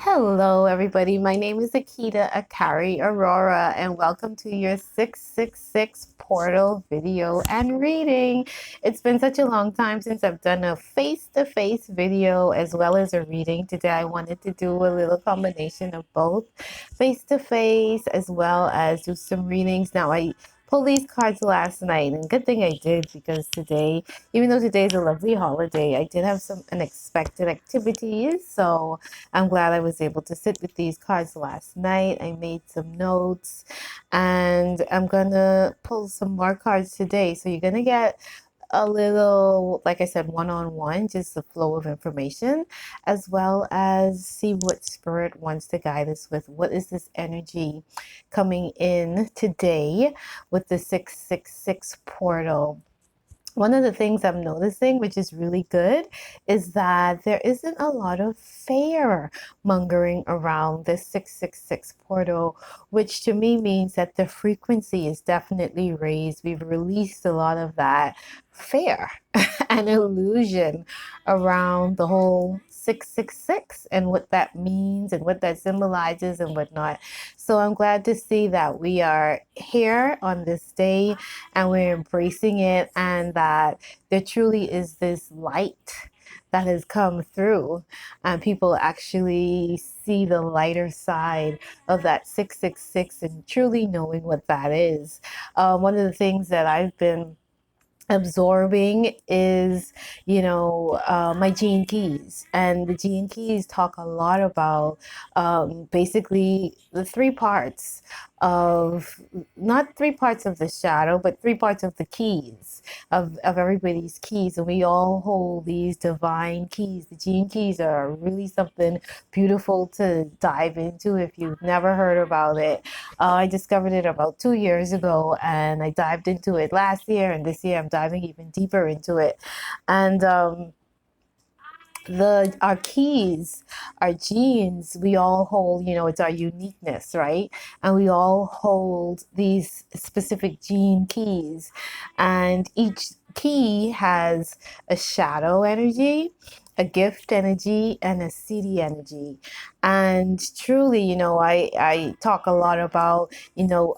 Hello, everybody. My name is Akita Akari Aurora, and welcome to your 666 portal video and reading. It's been such a long time since I've done a face-to-face video as well as a reading. Today, I wanted to do a little combination of both face-to-face as well as do some readings. Now, I pulled these cards last night, and good thing I did because today, even though today is a lovely holiday, I did have some unexpected activities. So I'm glad I was able to sit with these cards last night. I made some notes and I'm gonna pull some more cards today. So you're gonna get a little, like I said, one-on-one, just the flow of information, as well as see what spirit wants to guide us with. What is this energy coming in today with the 666 portal? One of the things I'm noticing, which is really good, is that there isn't a lot of fear mongering around this 666 portal, which to me means that the frequency is definitely raised. We've released a lot of that fear and illusion around the whole 666 and what that means and what that symbolizes and whatnot. So I'm glad to see that we are here on this day and we're embracing it, and that there truly is this light that has come through, and people actually see the lighter side of that 666 and truly knowing what that is. One of the things that I've been absorbing is my gene keys, and the gene keys talk a lot about basically the three parts of, not three parts of the shadow, but three parts of the keys of everybody's keys, and we all hold these divine keys. The gene keys are really something beautiful to dive into if you've never heard about it. I discovered it about 2 years ago, and I dived into it last year, and this year I'm diving even deeper into it. And the our keys, our genes, we all hold, it's our uniqueness, right? And we all hold these specific gene keys, and each key has a shadow energy, a gift energy, and a city energy. And truly, I talk a lot about,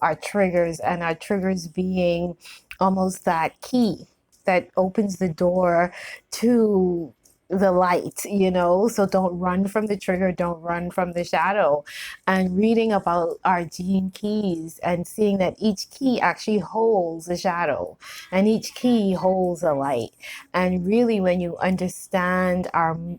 our triggers, and our triggers being almost that key that opens the door to the light, so don't run from the trigger, don't run from the shadow. And reading about our gene keys and seeing that each key actually holds a shadow and each key holds a light. And really, when you understand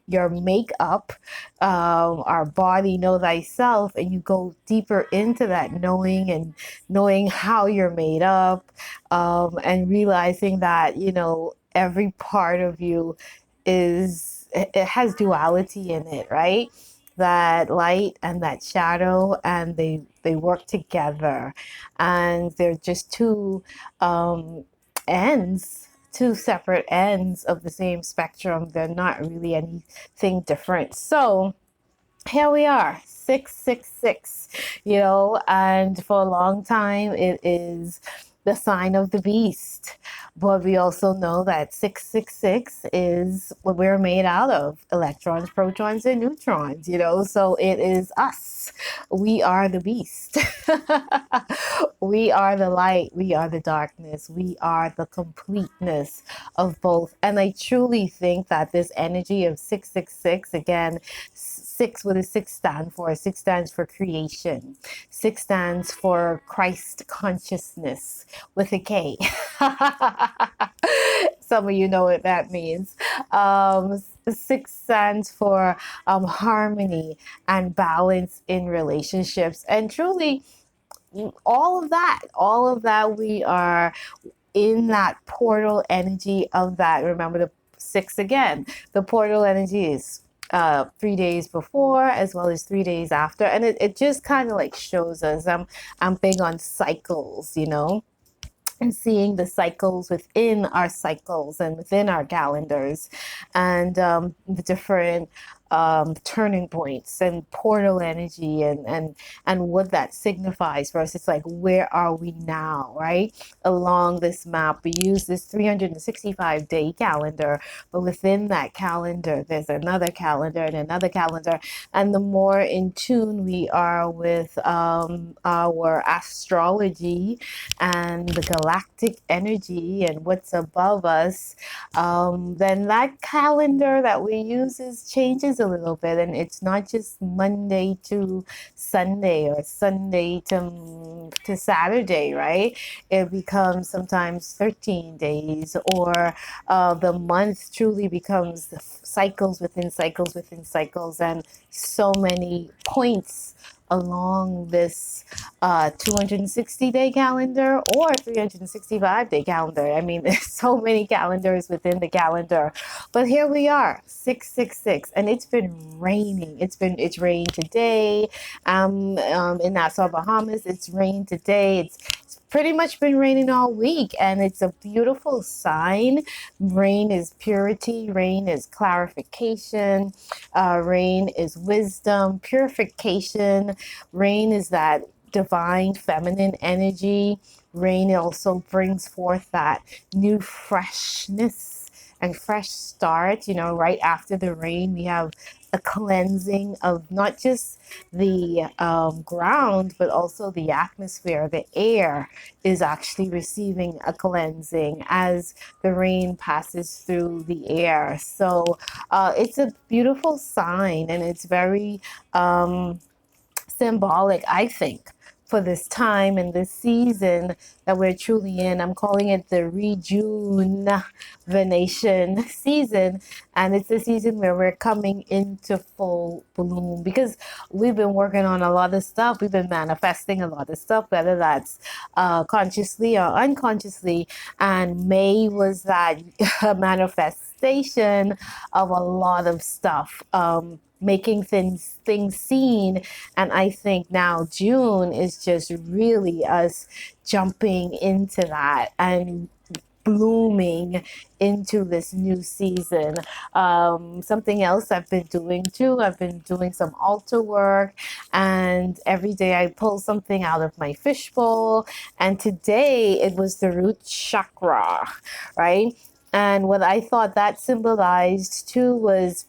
your makeup, our body, know thyself, and you go deeper into that knowing, and knowing how you're made up, and realizing that every part of you it has duality in it, right? That light and that shadow, and they work together, and they're just ends, two separate ends of the same spectrum. They're not really anything different. So here we are, 666, and for a long time it is the sign of the beast. But we also know that 666 is what we're made out of: electrons, protons, and neutrons, so it is us. We are the beast. We are the light. We are the darkness. We are the completeness of both. And I truly think that this energy of 666, again, six, what does six stand for? Six stands for creation. Six stands for Christ consciousness with a K. Some of you know what that means. Six stands for harmony and balance in relationships. And truly, all of that, we are in that portal energy of that. Remember the six again. The portal energy is 3 days before as well as 3 days after, and it just kind of like shows us. I'm big on cycles, and seeing the cycles within our cycles and within our calendars, and the different turning points and portal energy, and what that signifies for us. It's like, where are we now, right? Along this map, we use this 365-day calendar, but within that calendar, there's another calendar and another calendar. And the more in tune we are with our astrology and the galactic energy and what's above us, then that calendar that we use changes a little bit. And it's not just Monday to Sunday or Sunday to Saturday, right? It becomes sometimes 13 days, or the month truly becomes cycles within cycles within cycles, and so many points along this 260-day calendar or 365-day calendar. I mean, there's so many calendars within the calendar. But here we are, 666, and it's been raining. It's rained today. In Nassau, Bahamas, it's rained today. It's pretty much been raining all week, and it's a beautiful sign. Rain is purity, rain is clarification, rain is wisdom, purification. Rain is that divine feminine energy. Rain also brings forth that new freshness and fresh start. You know, right after the rain, we have a cleansing of not just the ground, but also the atmosphere. The air is actually receiving a cleansing as the rain passes through the air. So it's a beautiful sign, and it's very symbolic, I think, for this time and this season that we're truly in. I'm calling it the rejuvenation season. And it's a season where we're coming into full bloom, because we've been working on a lot of stuff. We've been manifesting a lot of stuff, whether that's consciously or unconsciously. And May was that manifestation of a lot of stuff. Making things seen. And I think now June is just really us jumping into that and blooming into this new season. Something else I've been doing too, I've been doing some altar work, and every day I pull something out of my fishbowl. And today it was the root chakra, right? And what I thought that symbolized too was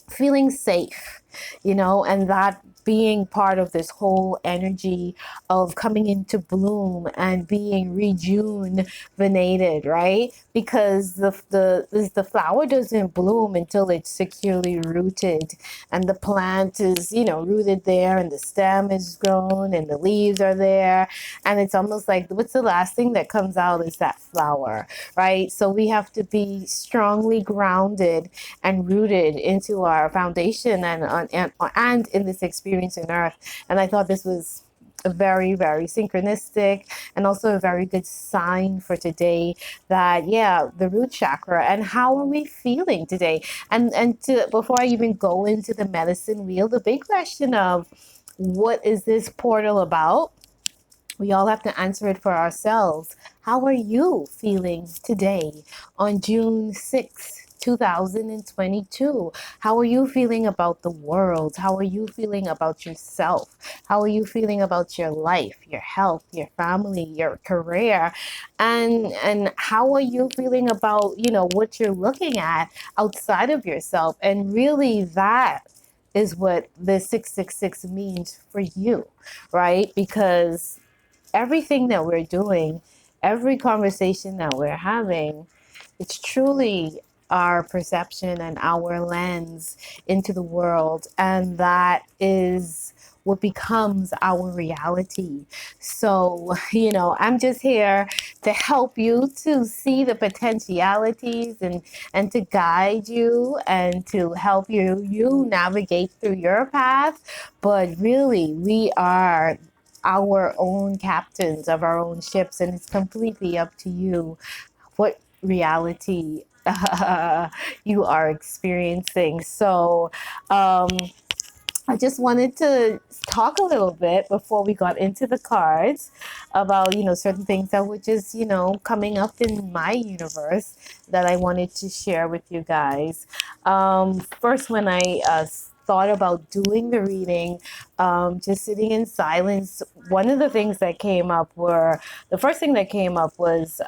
feeling safe, and that being part of this whole energy of coming into bloom and being rejuvenated, right? Because the flower doesn't bloom until it's securely rooted, and the plant is, rooted there, and the stem is grown, and the leaves are there, and it's almost like, what's the last thing that comes out is that flower, right? So we have to be strongly grounded and rooted into our foundation and in this experience in earth. And I thought this was a very, very synchronistic and also a very good sign for today, that the root chakra. And how are we feeling today? Before I even go into the medicine wheel, the big question of what is this portal about? We all have to answer it for ourselves. How are you feeling today on June 6th? 2022. How are you feeling about the world? How are you feeling about yourself? How are you feeling about your life, your health, your family, your career? And how are you feeling about, what you're looking at outside of yourself? And really, that is what the 666 means for you, right? Because everything that we're doing, every conversation that we're having, it's truly our perception and our lens into the world. And that is what becomes our reality. So, I'm just here to help you to see the potentialities, and to guide you and to help you navigate through your path. But really, we are our own captains of our own ships, and it's completely up to you what reality you are experiencing. So I just wanted to talk a little bit before we got into the cards about, certain things that were just, coming up in my universe that I wanted to share with you guys. First, when I thought about doing the reading, just sitting in silence, one of the things that came up the first thing that came up was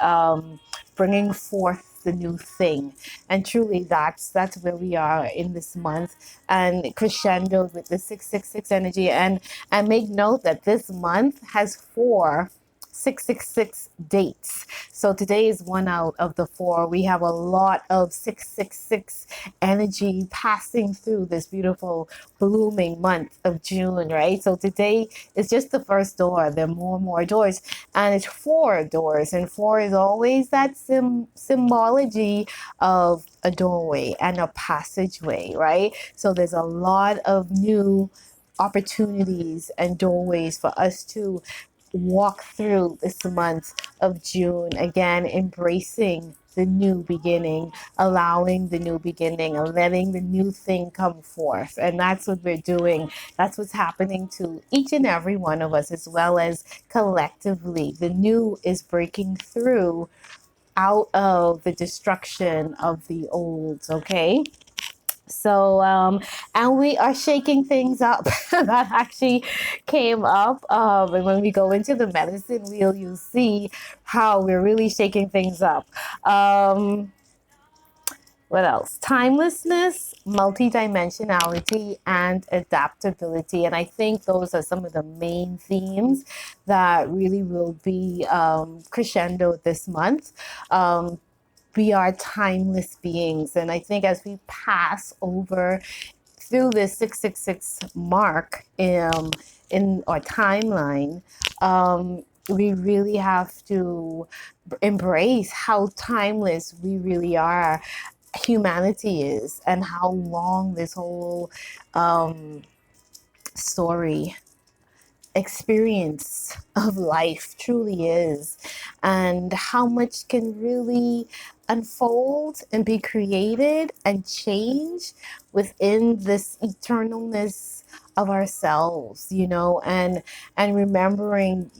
bringing forth the new thing. And truly, that's where we are in this month, and crescendoed with the 666 energy. And make note that this month has 4 666 dates. So today is one out of the 4. We have a lot of 666 energy passing through this beautiful blooming month of June, right? So today is just the first door. There are more and more doors, and it's 4 doors, and 4 is always that symbology of a doorway and a passageway, right? So there's a lot of new opportunities and doorways for us to walk through this month of June. Again, embracing the new beginning, allowing the new beginning, and letting the new thing come forth. And that's what we're doing. That's what's happening to each and every one of us, as well as collectively. The new is breaking through out of the destruction of the old, okay? So, and we are shaking things up. That actually came up. And when we go into the medicine wheel, you'll see how we're really shaking things up. What else? Timelessness, multidimensionality, and adaptability. And I think those are some of the main themes that really will be crescendo this month. We are timeless beings. And I think as we pass over through this 666 mark in our timeline, we really have to embrace how timeless we really are, humanity is, and how long this whole story experience of life truly is, and how much can really unfold and be created and change within this eternalness of ourselves, and remembering,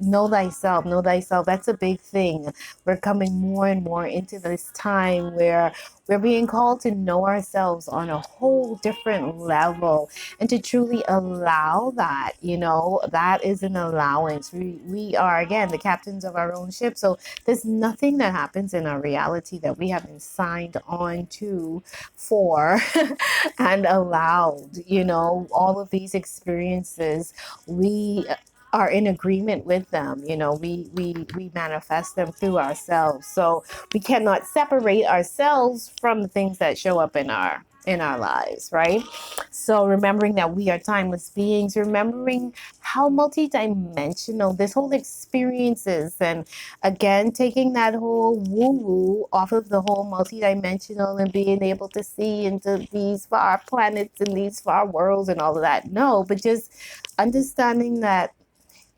know thyself. That's a big thing. We're coming more and more into this time where we're being called to know ourselves on a whole different level, and to truly allow that. That is an allowance. We are, again, the captains of our own ship. So there's nothing that happens in our reality that we haven't signed on to for and allowed. All of these experiences, we are in agreement with them. We manifest them through ourselves. So we cannot separate ourselves from the things that show up in our lives, right? So remembering that we are timeless beings, remembering how multidimensional this whole experience is, and again, taking that whole woo-woo off of the whole multidimensional and being able to see into these far planets and these far worlds and all of that. No, but just understanding that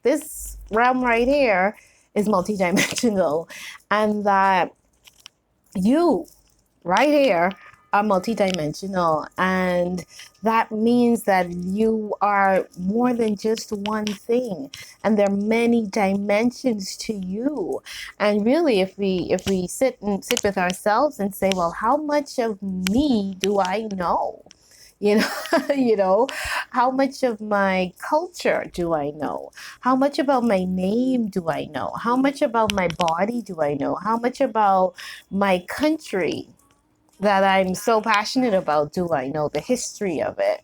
this realm right here is multidimensional, and that you right here are multidimensional, and that means that you are more than just one thing, and there are many dimensions to you. And really, if we sit with ourselves and say, well, how much of me do I know? you know how much of my culture do I know? How much about my name do I know? How much about my body do I know? How much about my country that I'm so passionate about do I know? The history of it.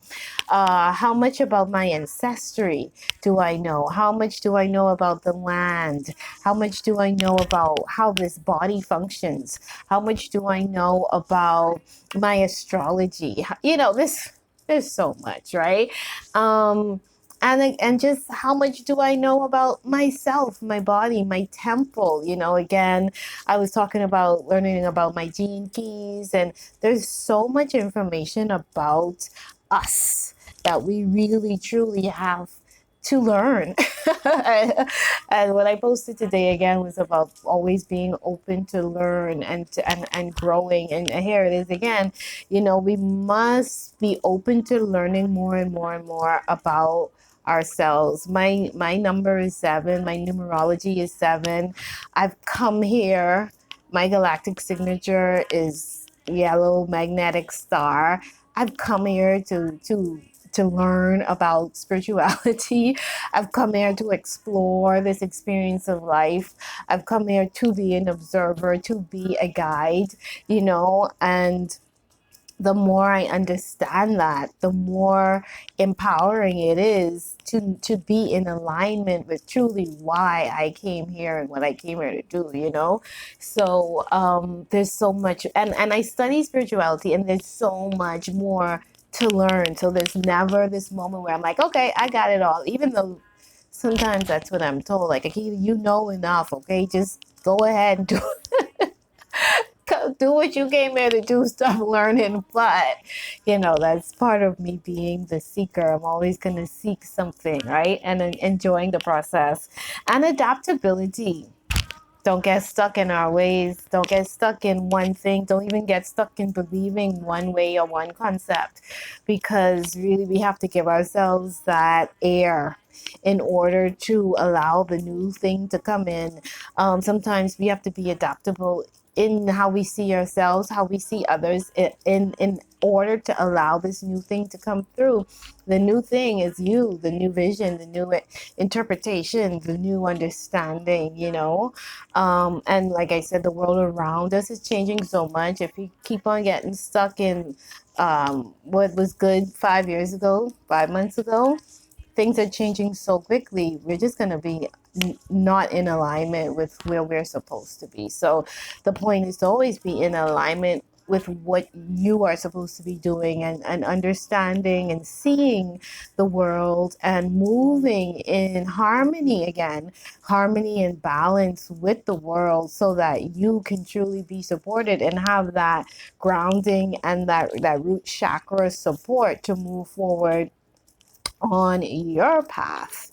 How much about my ancestry do I know? How much do I know about the land? How much do I know about how this body functions? How much do I know about my astrology? There's so much, right? And just how much do I know about myself, my body, my temple? Again, I was talking about learning about my gene keys, and there's so much information about us that we really truly have to learn. And what I posted today again was about always being open to learn and growing. And here it is again. We must be open to learning more and more and more about ourselves. My number is 7. My numerology is 7. I've come here. My galactic signature is yellow magnetic star. I've come here to learn about spirituality. I've come here to explore this experience of life. I've come here to be an observer, to be a guide, and the more I understand that, the more empowering it is to be in alignment with truly why I came here and what I came here to do. So there's so much, and I study spirituality, and there's so much more to learn. So there's never this moment where I'm like, okay, I got it all, even though sometimes that's what I'm told. Like, okay, you know enough, okay, just go ahead and do what you came here to do, stop learning. But that's part of me being the seeker. I'm always going to seek something, right? And enjoying the process. And adaptability. Don't get stuck in our ways. Don't get stuck in one thing. Don't even get stuck in believing one way or one concept, because really we have to give ourselves that air in order to allow the new thing to come in. Sometimes we have to be adaptable in how we see ourselves, how we see others, in order to allow this new thing to come through. The new thing is you, the new vision, the new interpretation, the new understanding, and like I said, the world around us is changing so much. If we keep on getting stuck in what was good 5 years ago, 5 months ago, things are changing so quickly. We're just going to be not in alignment with where we're supposed to be. So the point is to always be in alignment with what you are supposed to be doing, and understanding and seeing the world and moving in harmony again, harmony and balance with the world, so that you can truly be supported and have that grounding and that root chakra support to move forward on your path.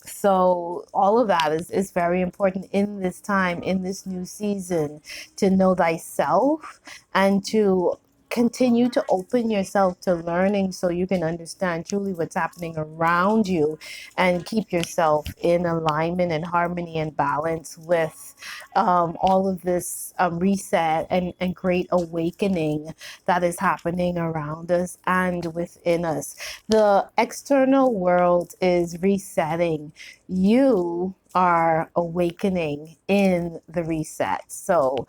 So all of that is very important in this time, in this new season, to know thyself and to continue to open yourself to learning, so you can understand truly what's happening around you and keep yourself in alignment and harmony and balance with all of this reset and great awakening that is happening around us and within us. The external world is resetting. You are awakening in the reset. So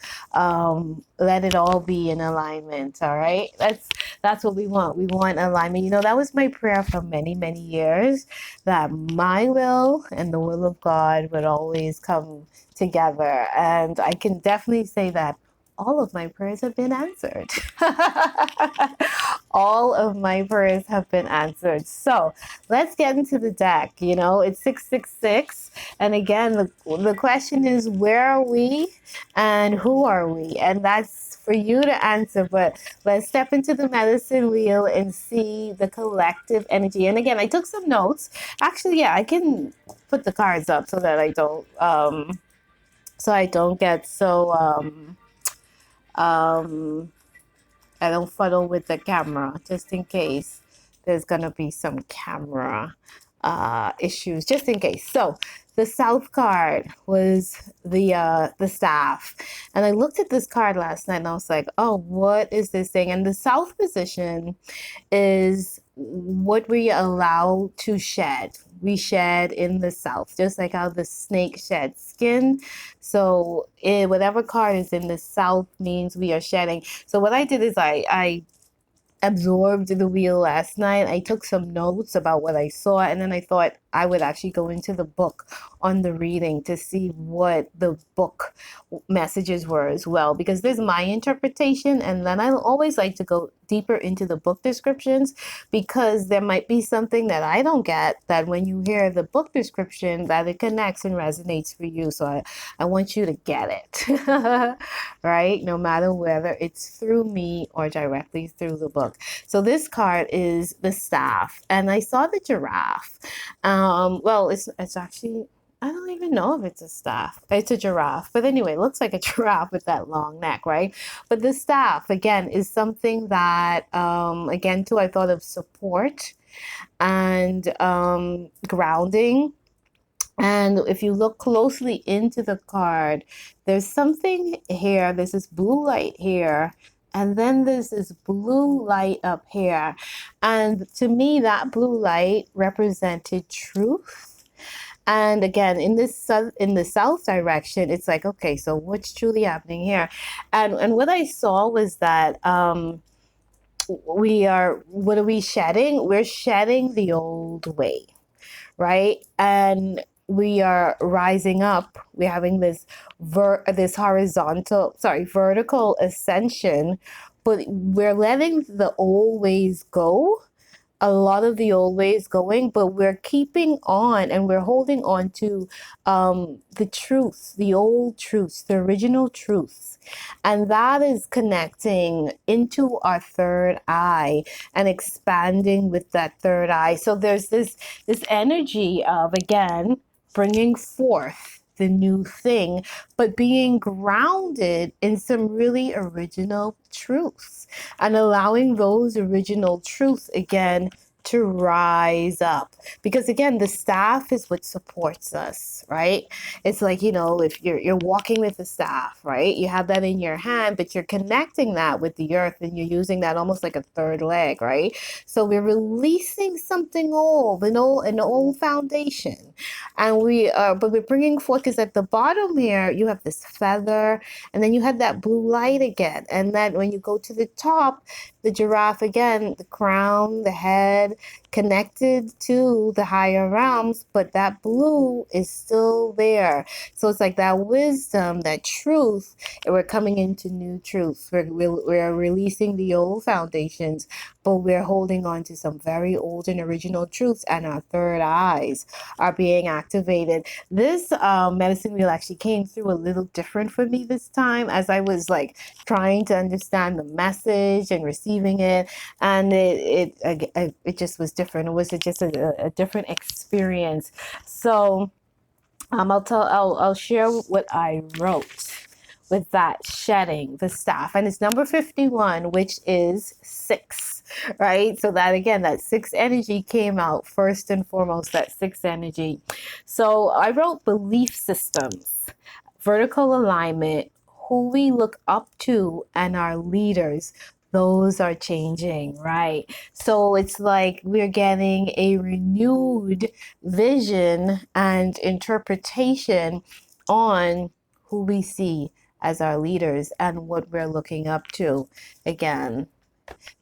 let it all be in alignment. All right. That's what we want. We want alignment. That was my prayer for many, many years, that my will and the will of God would always come together. And I can definitely say that all of my prayers have been answered. All of my prayers have been answered. So let's get into the deck. It's 666. And again, the question is, where are we and who are we? And that's for you to answer. But let's step into the medicine wheel and see the collective energy. And again, I took some notes. Actually, yeah, I can put the cards up so that I don't get so I don't fuddle with the camera, just in case there's gonna be some camera issues, just in case. So the South card was the staff, and I looked at this card last night and I was like, oh, what is this thing? And the South position is what we allow to shed. We shed in the South, just like how the snake sheds skin. So whatever card is in the South means we are shedding. So what I did is I absorbed the wheel last night. I took some notes about what I saw, and then I thought I would actually go into the book on the reading to see what the book messages were as well, because there's my interpretation, and then I always like to go deeper into the book descriptions, because there might be something that I don't get, that when you hear the book description, that it connects and resonates for you. So I want you to get it, right? No matter whether it's through me or directly through the book. look. So this card is the staff, and I saw the giraffe. Well, it's actually, I don't even know if it's a staff. It's a giraffe. But anyway, it looks like a giraffe with that long neck, right? But the staff, again, is something that, again, too, I thought of support and grounding. And if you look closely into the card, there's something here. There's this blue light here. And then there's this blue light up here. And to me, that blue light represented truth. And again, in the south direction, it's like, okay, so what's truly happening here? And what I saw was that what are we shedding? We're shedding the old way, right? And we are rising up. We're having this vertical ascension, but we're letting the old ways go, a lot of the old ways going, but we're keeping on and we're holding on to the truths, the old truths, the original truths. And that is connecting into our third eye and expanding with that third eye. So there's this energy of, again, bringing forth the new thing, but being grounded in some really original truths and allowing those original truths again to rise up. Because again, the staff is what supports us, right? It's like, if you're walking with the staff, right? You have that in your hand, but you're connecting that with the earth and you're using that almost like a third leg, right? So we're releasing something old, an old foundation. And but we're bringing forth, because at the bottom here, you have this feather, and then you have that blue light again. And then when you go to the top, the giraffe again, the crown, the head, connected to the higher realms, but that blue is still there. So it's like that wisdom, that truth, and we're coming into new truths. We're releasing the old foundations, but we're holding on to some very old and original truths, and our third eyes are being activated. This medicine wheel actually came through a little different for me this time, as I was like trying to understand the message and receiving it, and it just was different. It was just a different experience. So I'll share what I wrote with that shedding the staff, and it's number 51, which is 6, right? So that again, that 6 energy came out first and foremost, that 6 energy. So I wrote belief systems, vertical alignment, who we look up to, and our leaders. Those are changing, right? So it's like we're getting a renewed vision and interpretation on who we see as our leaders and what we're looking up to. Again,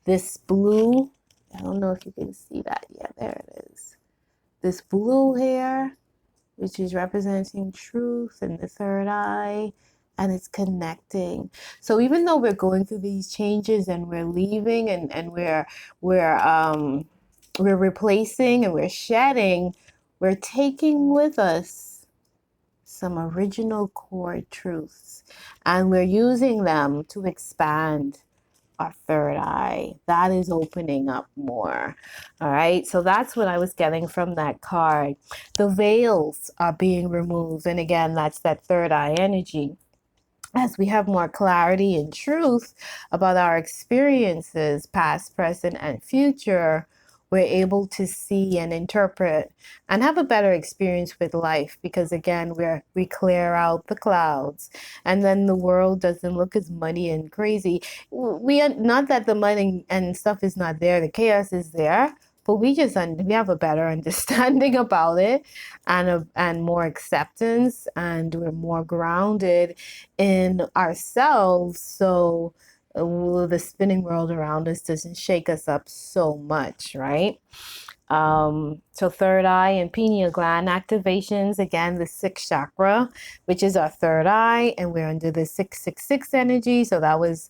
this blue, I don't know if you can see that. Yeah, there it is. This blue here, which is representing truth and the third eye, and it's connecting. So even though we're going through these changes and we're leaving and we're replacing and we're shedding, we're taking with us some original core truths, and we're using them to expand our third eye. That is opening up more. All right. So that's what I was getting from that card. The veils are being removed. And again, that's that third eye energy. As we have more clarity and truth about our experiences, past, present, and future, we're able to see and interpret and have a better experience with life, because again, we clear out the clouds, and then the world doesn't look as muddy and crazy. We are not that the mud and stuff is not there, the chaos is there, but we have a better understanding about it, and more acceptance, and we're more grounded in ourselves. So the spinning world around us doesn't shake us up so much, right? So third eye and pineal gland activations, again, the 6th chakra, which is our third eye, and we're under the 666 energy. So that was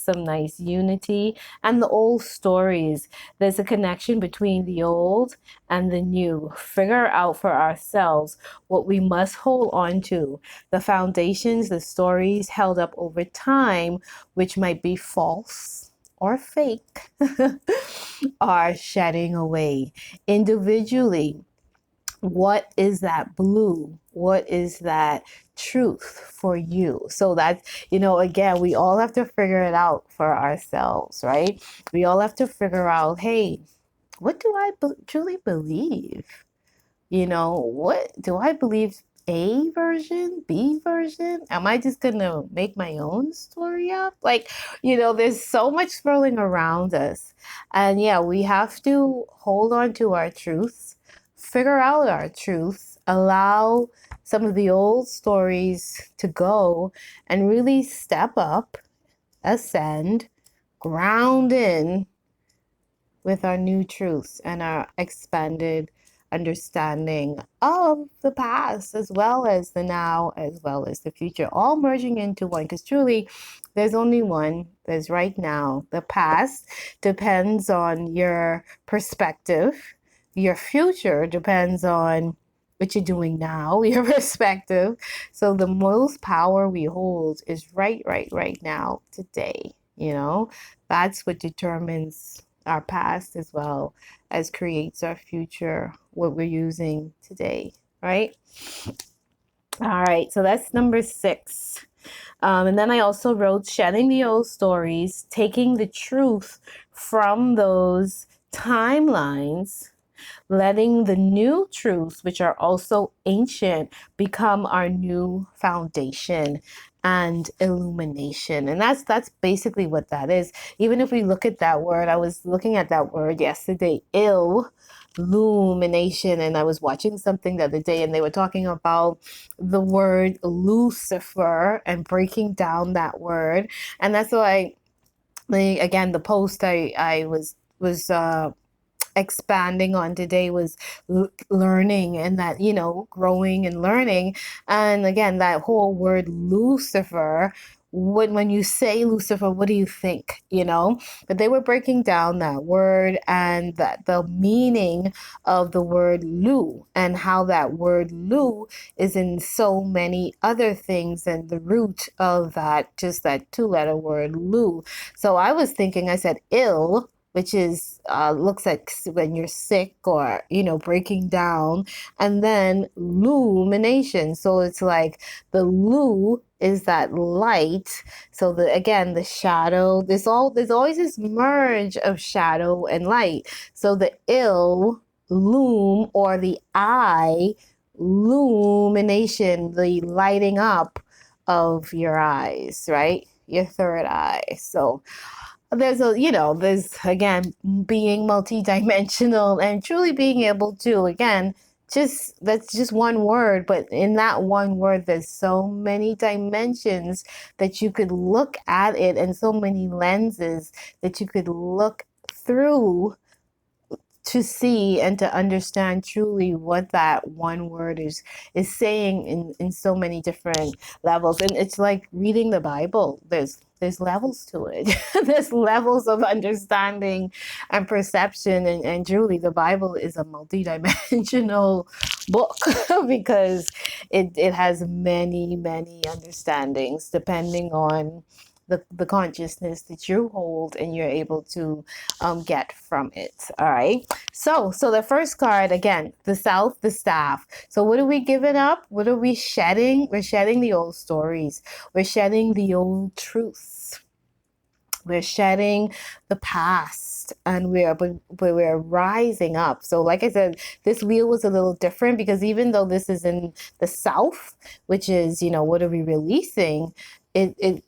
some nice unity. And the old stories, there's a connection between the old and the new. Figure out for ourselves what we must hold on to, the foundations, the stories held up over time, which might be false or fake, are shedding away. Individually, what is that blue? What is that truth for you? So that, again, we all have to figure it out for ourselves, right? We all have to figure out, hey, what do I truly believe? What do I believe? A version, B version? Am I just gonna make my own story up? Like, there's so much swirling around us. And yeah, we have to hold on to our truths, figure out our truths, allow some of the old stories to go, and really step up, ascend, ground in with our new truths and our expanded understanding of the past, as well as the now, as well as the future, all merging into one. Because truly, there's only one. There's right now. The past depends on your perspective. Your future depends on what you're doing now, your perspective. So the most power we hold is right now, today. That's what determines our past as well as creates our future, what we're using today, right? All right, so that's number 6. And then I also wrote shedding the old stories, taking the truth from those timelines, letting the new truths, which are also ancient, become our new foundation and illumination. And that's basically what that is. Even if we look at that word, I was looking at that word yesterday, illumination, and I was watching something the other day, and they were talking about the word Lucifer and breaking down that word. And that's why, again, the post I was expanding on today was learning, and that, growing and learning. And again, that whole word Lucifer, when you say Lucifer, what do you think? But they were breaking down that word and that the meaning of the word Lu, and how that word Lu is in so many other things, and the root of that, just that 2-letter word Lu. So I was thinking, I said ill, which is looks like when you're sick, or breaking down, and then lumination. So it's like the lu is that light. So the shadow. There's always this merge of shadow and light. So the ill, loom, or the eye, lumination, the lighting up of your eyes, right? Your third eye. So there's again being multidimensional and truly being able to, again, that's just one word, but in that one word there's so many dimensions that you could look at it, and so many lenses that you could look through to see and to understand truly what that one word is saying in so many different levels. And it's like reading the Bible. There's levels to it. There's levels of understanding and perception. And truly the Bible is a multidimensional book because it has many, many understandings depending on the consciousness that you hold and you're able to get from it. All right. So the first card, again, the South, the staff. So what are we giving up? What are we shedding? We're shedding the old stories. We're shedding the old truths. We're shedding the past, and we're rising up. So like I said, this wheel was a little different because even though this is in the South, which is, what are we releasing? We're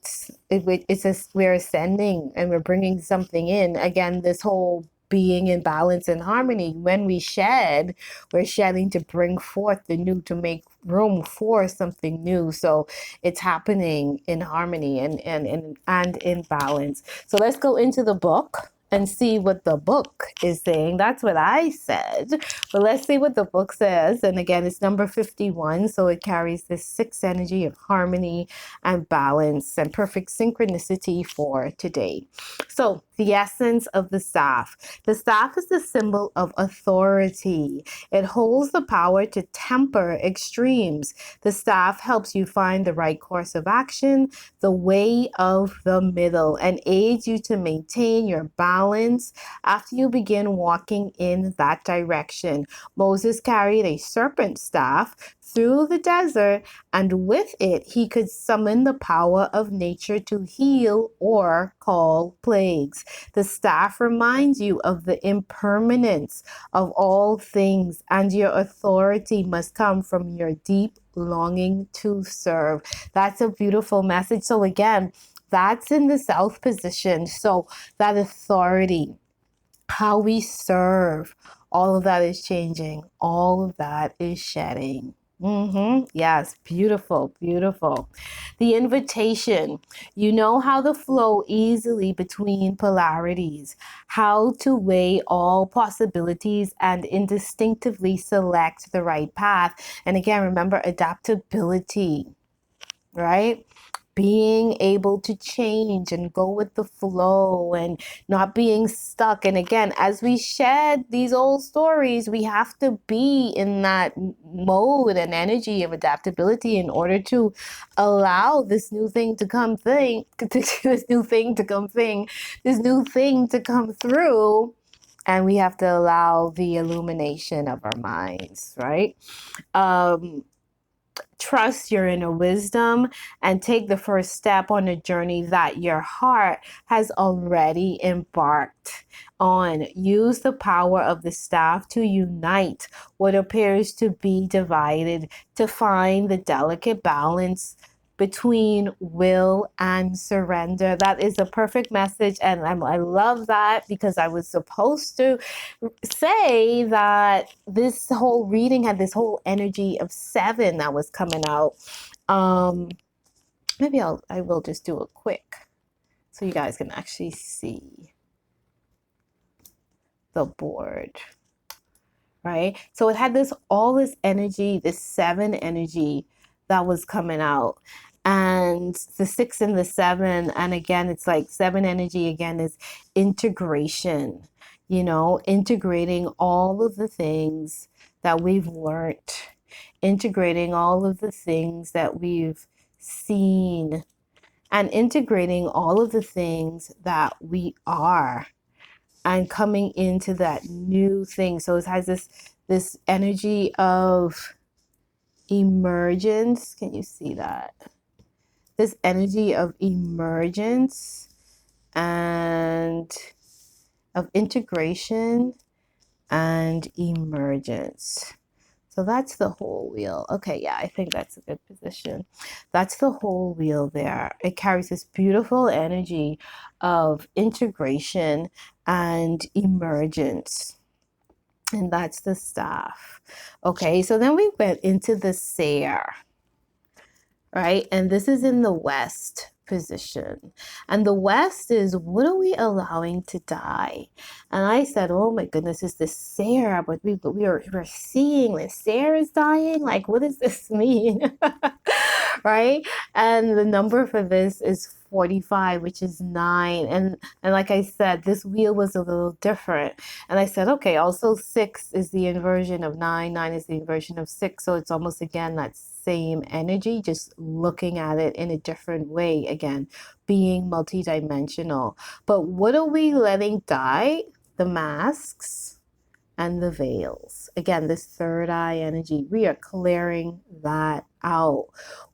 ascending and we're bringing something in. Again, this whole being in balance and harmony. When we shed, we're shedding to bring forth the new, to make room for something new. So it's happening in harmony and in balance. So let's go into the book and see what the book is saying. That's what I said. But let's see what the book says. And again, it's number 51. So it carries this 6 energy of harmony and balance and perfect synchronicity for today. So the essence of the staff. The staff is the symbol of authority. It holds the power to temper extremes. The staff helps you find the right course of action, the way of the middle, and aids you to maintain your balance after you begin walking in that direction. Moses carried a serpent staff through the desert, and with it he could summon the power of nature to heal or call plagues. The staff reminds you of the impermanence of all things, and your authority must come from your deep longing to serve. That's a beautiful message. So again, that's in the south position. So that authority, how we serve, all of that is changing. All of that is shedding. Yes, beautiful, beautiful. The invitation. You know how to flow easily between polarities, how to weigh all possibilities and instinctively select the right path. And again, remember adaptability, right? Being able to change and go with the flow and not being stuck. And again, as we shed these old stories, we have to be in that mode and energy of adaptability in order to allow this new thing to come this new thing to come through. And we have to allow the illumination of our minds, right? Trust your inner wisdom and take the first step on a journey that your heart has already embarked on. Use the power of the staff to unite what appears to be divided, to find the delicate balance between will and surrender. That is a perfect message, and I love that, because I was supposed to say that this whole reading had this whole energy of 7 that was coming out. Maybe I will just do it quick so you guys can actually see the board. Right? So it had all this energy, this 7 energy that was coming out. And the 6 and the 7, and again, it's like 7 energy again is integration, integrating all of the things that we've learned, integrating all of the things that we've seen, and integrating all of the things that we are, and coming into that new thing. So it has this energy of emergence. Can you see that? This energy of emergence and of integration and emergence. So that's the whole wheel. Okay, yeah, I think that's a good position. That's the whole wheel there. It carries this beautiful energy of integration and emergence. And that's the staff. Okay, so then we went into the Seer, right? And this is in the West position. And the West is, what are we allowing to die? And I said, oh my goodness, is this Seer? But we're seeing this Seer is dying? Like, what does this mean? Right? And the number for this is 45, which is 9. And like I said, this wheel was a little different. And I said, okay, also 6 is the inversion of 9. 9 is the inversion of 6. So it's almost, again, that same energy, just looking at it in a different way. Again, being multidimensional. But what are we letting die? The masks and the veils. Again, this third eye energy, we are clearing that out.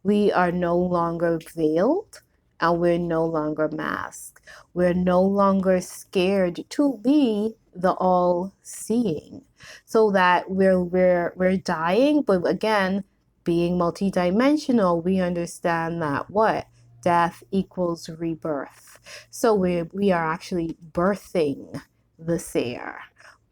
We are no longer veiled, and we're no longer masked. We're no longer scared to be the all-seeing. So that we're dying, but again, being multidimensional, we understand that what? Death equals rebirth. So we are actually birthing the Seer,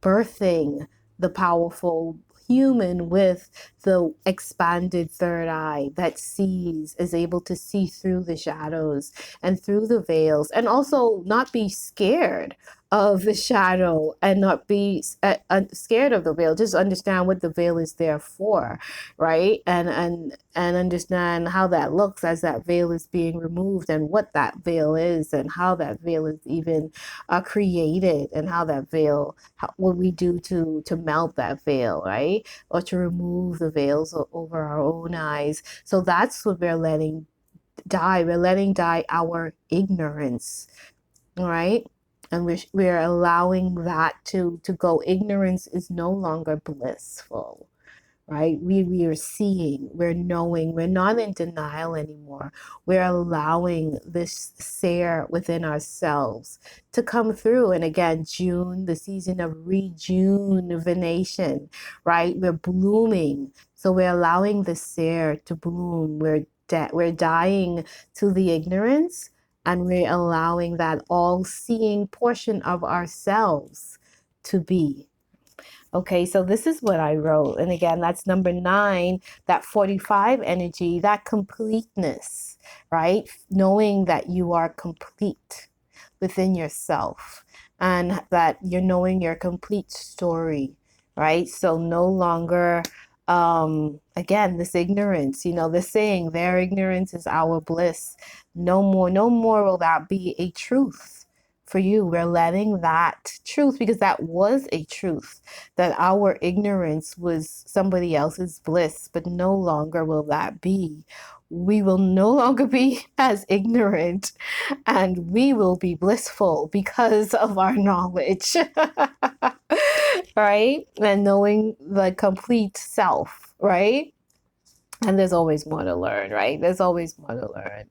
birthing the powerful human with the expanded third eye that sees, is able to see through the shadows and through the veils, and also not be scared of the shadow and not be scared of the veil. Just understand what the veil is there for, right? And understand how that looks as that veil is being removed, and what that veil is, and how that veil is even created, and how that veil, what we do to melt that veil, right? Or to remove the veils over our own eyes. So that's what we're letting die. We're letting die our ignorance, right? And we're allowing that to go. Ignorance is no longer blissful, right? We are seeing, we're knowing, we're not in denial anymore. We're allowing this Seer within ourselves to come through. And again, June, the season of rejuvenation, right? We're blooming. So we're allowing the Seer to bloom. We're dying to the ignorance, and we're allowing that all-seeing portion of ourselves to be. Okay, so this is what I wrote. And again, that's number 9, that 45 energy, that completeness, right? Knowing that you are complete within yourself, and that you're knowing your complete story, right? So no longer, again, this ignorance, the saying, their ignorance is our bliss. No more will that be a truth for you. We're letting that truth, because that was a truth, that our ignorance was somebody else's bliss, but no longer will that be. We will no longer be as ignorant, and we will be blissful because of our knowledge, right? And knowing the complete self, right? And there's always more to learn, right? There's always more to learn.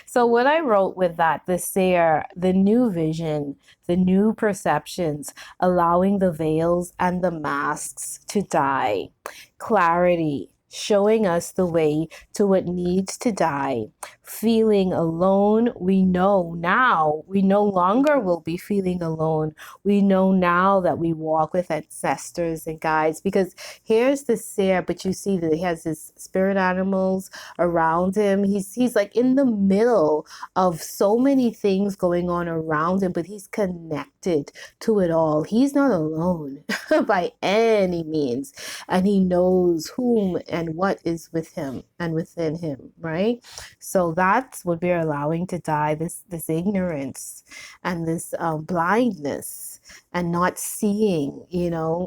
So what I wrote with that, the Seer, the new vision, the new perceptions, allowing the veils and the masks to die, clarity, showing us the way to what needs to die, feeling alone. We know now we no longer will be feeling alone. We know now that we walk with ancestors and guides, because here's the Seer, but you see that he has his spirit animals around him. He's like in the middle of so many things going on around him, but he's connected to it all. He's not alone by any means, and he knows whom and what is with him and within him, right? So that's what we're allowing to die, this ignorance and this blindness, and not seeing,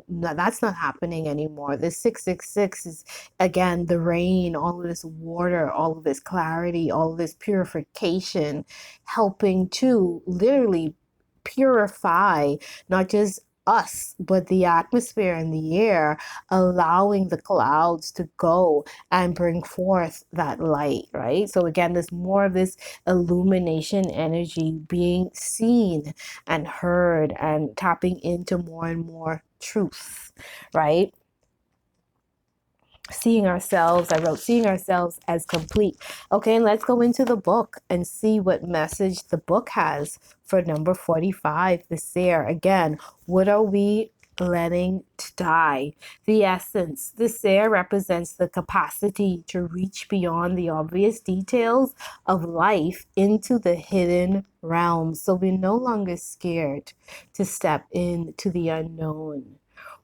that's not happening anymore. This 666 is, again, the rain, all of this water, all of this clarity, all of this purification, helping to literally purify not just us, but the atmosphere and the air, allowing the clouds to go and bring forth that light, right? So again, there's more of this illumination energy being seen and heard, and tapping into more and more truth, right? Seeing ourselves, I wrote, seeing ourselves as complete. Okay, and let's go into the book and see what message the book has for number 45, the Seer. Again, what are we letting to die? The essence. The Seer represents the capacity to reach beyond the obvious details of life into the hidden realms. So we're no longer scared to step into the unknown,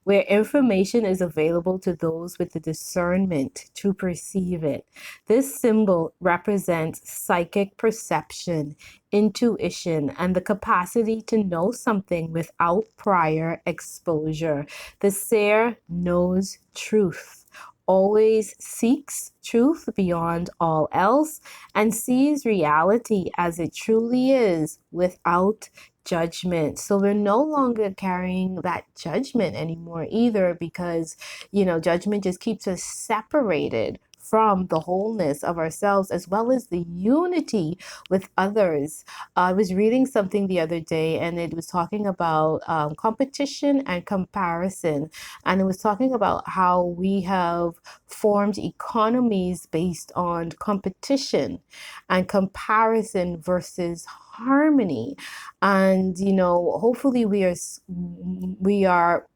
where information is available to those with the discernment to perceive it. This symbol represents psychic perception, intuition, and the capacity to know something without prior exposure. The Seer knows truth, always seeks truth beyond all else, and sees reality as it truly is without judgment. So we're no longer carrying that judgment anymore either, because judgment just keeps us separated from the wholeness of ourselves, as well as the unity with others. I was reading something the other day, and it was talking about competition and comparison, and it was talking about how we have formed economies based on competition and comparison versus harmony. And hopefully we are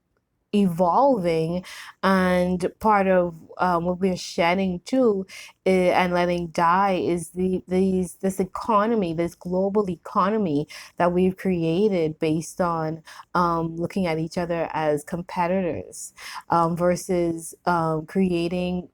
evolving, and part of what we're shedding too, and letting die is this economy, this global economy that we've created based on looking at each other as competitors, versus creating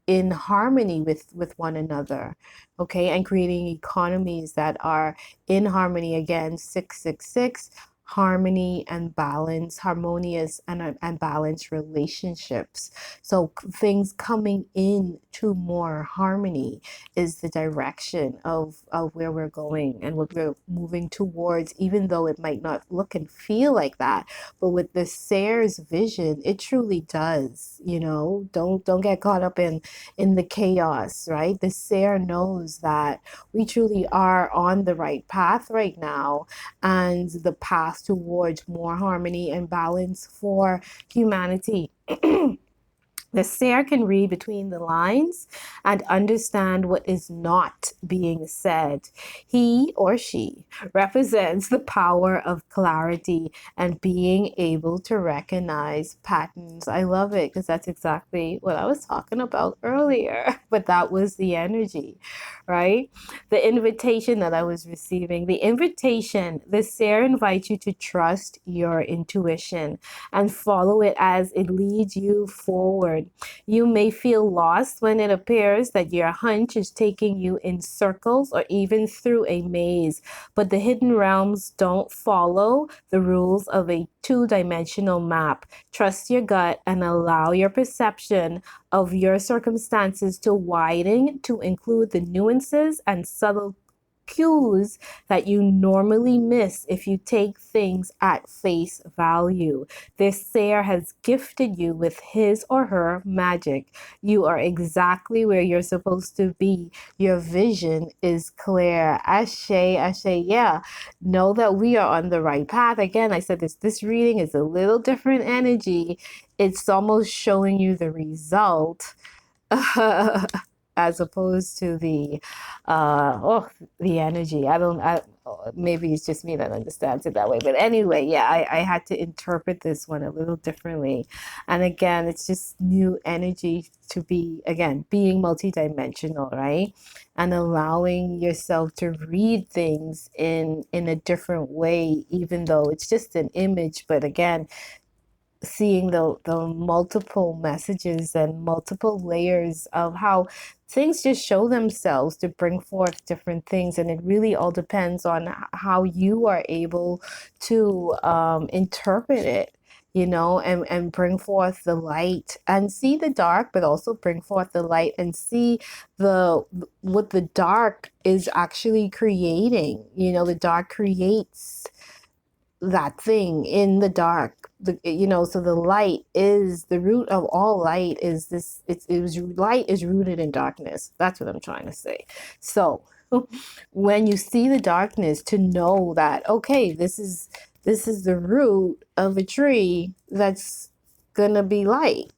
in harmony with one another, okay, and creating economies that are in harmony. Again, 666, harmony and balance, harmonious and balanced relationships. So things coming in to more harmony is the direction of where we're going and what we're moving towards, even though it might not look and feel like that. But with the Seer's vision, it truly does. Don't get caught up in the chaos, right? The Seer knows that we truly are on the right path right now, and the path towards more harmony and balance for humanity. The seer can read between the lines and understand what is not being said. He or she represents the power of clarity and being able to recognize patterns. I love it because that's exactly what I was talking about earlier, but that was the energy, right? The invitation that I was receiving, the seer invites you to trust your intuition and follow it as it leads you forward. You may feel lost when it appears that your hunch is taking you in circles or even through a maze, but the hidden realms don't follow the rules of a two-dimensional map. Trust your gut and allow your perception of your circumstances to widen to include the nuances and subtle cues that you normally miss if you take things at face value. This Seer has gifted you with his or her magic. You are exactly where you're supposed to be. Your vision is clear. Ashe, ashe, yeah. Know that we are on the right path. Again, I said this reading is a little different energy. It's almost showing you the result. As opposed to the energy. Maybe it's just me that understands it that way, but anyway, yeah, I had to interpret this one a little differently. And again, it's just new energy to be, again, being multidimensional, right? And allowing yourself to read things in a different way, even though it's just an image. But again, seeing the multiple messages and multiple layers of how things just show themselves to bring forth different things. And it really all depends on how you are able to interpret it, and bring forth the light and see the dark, but also bring forth the light and see what the dark is actually creating. The dark creates that thing in the dark. So the light is the root of all light. Is this? Light is rooted in darkness. That's what I'm trying to say. So when you see the darkness, to know that, okay, this is the root of a tree that's gonna be light.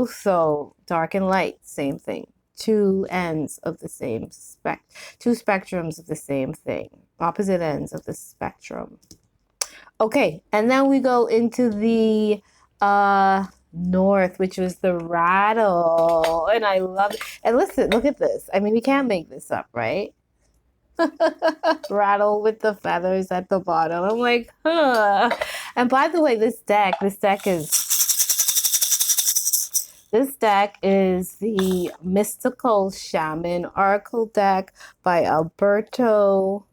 So dark and light, same thing. Two ends of the same two spectrums of the same thing, opposite ends of the spectrum. Okay, and then we go into the north, which was the rattle. And I love it. And listen, look at this. I mean, we can't make this up, right? Rattle with the feathers at the bottom. I'm like, huh. And by the way, this deck is the Mystical Shaman Oracle deck by Alberto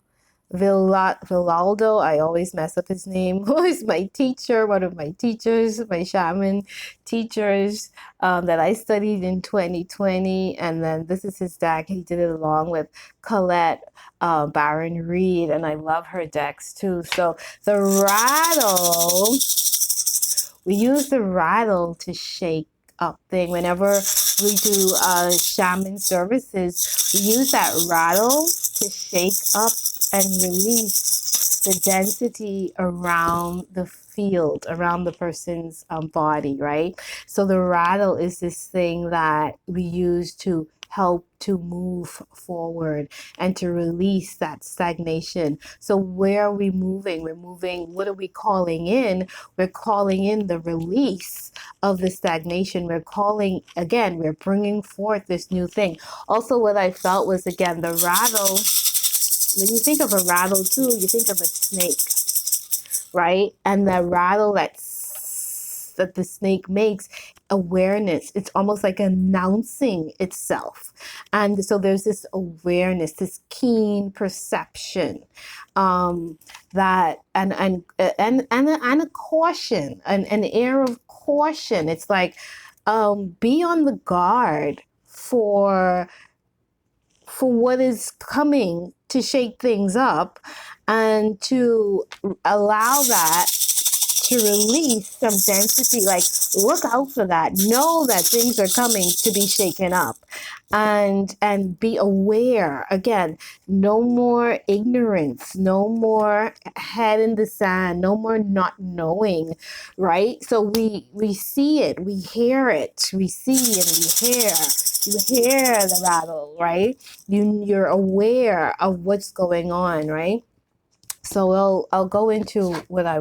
Villaldo. I always mess up his name. Who is my teacher, one of my teachers, my shaman teachers that I studied in 2020. And then this is his deck. He did it along with Colette Baron Reed, and I love her decks too. So the rattle, we use the rattle to shake up thing. Whenever we do shaman services, we use that rattle to shake up and release the density around the field, around the person's body, right? So the rattle is this thing that we use to help to move forward and to release that stagnation. So where are we moving? We're moving, what are we calling in? We're calling in the release of the stagnation. We're calling, again, we're bringing forth this new thing. Also, what I felt was, again, the rattle. When you think of a rattle too, you think of a snake, right? And the rattle that the snake makes, awareness, it's almost like announcing itself. And so there's this awareness, this keen perception, that and a caution, an air of caution. It's like, be on the guard for what is coming to shake things up, and to allow that to release some density. Like, look out for that, know that things are coming to be shaken up, and be aware. Again, no more ignorance, no more head in the sand, no more not knowing, right? So we see it, we hear it, we see and we hear. You hear the rattle, right? You're aware of what's going on, right? So I'll go into what I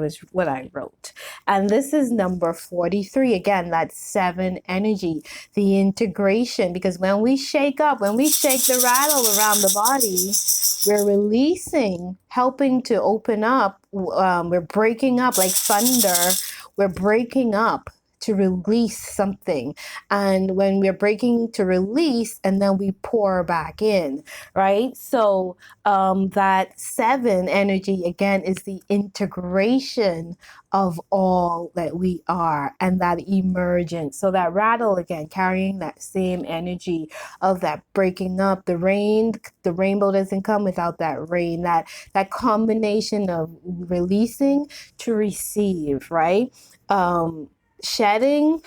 wrote. And this is number 43. Again, that's 7 energy, the integration. Because when we shake the rattle around the body, we're releasing, helping to open up. We're breaking up like thunder. We're breaking up to release something. And when we're breaking to release, and then we pour back in, right? So that 7 energy, again, is the integration of all that we are, and that emergence. So that rattle, again, carrying that same energy of that breaking up. The rainbow doesn't come without that rain, that combination of releasing to receive, right? Shedding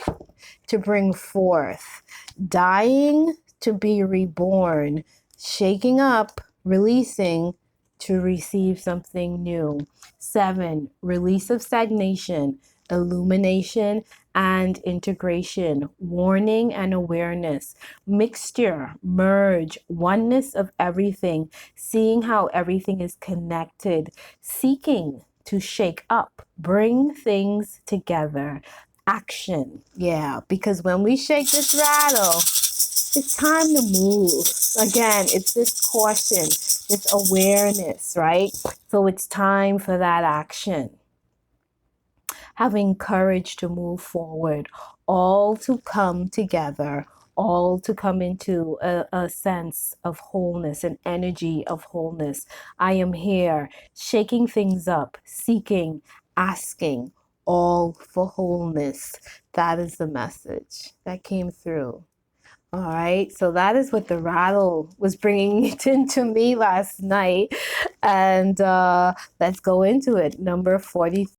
to bring forth, dying to be reborn, shaking up, releasing to receive something new. 7, release of stagnation, illumination and integration, warning and awareness, mixture, merge, oneness of everything, seeing how everything is connected, seeking to shake up, bring things together. Action. Yeah, because when we shake this rattle, it's time to move. Again, it's this caution, this awareness, right? So it's time for that action. Having courage to move forward, all to come together, all to come into a sense of wholeness, an energy of wholeness. I am here, shaking things up, seeking, asking, all for wholeness. That is the message that came through. All right, so that is what the rattle was bringing it into me last night. And let's go into it. Number 40.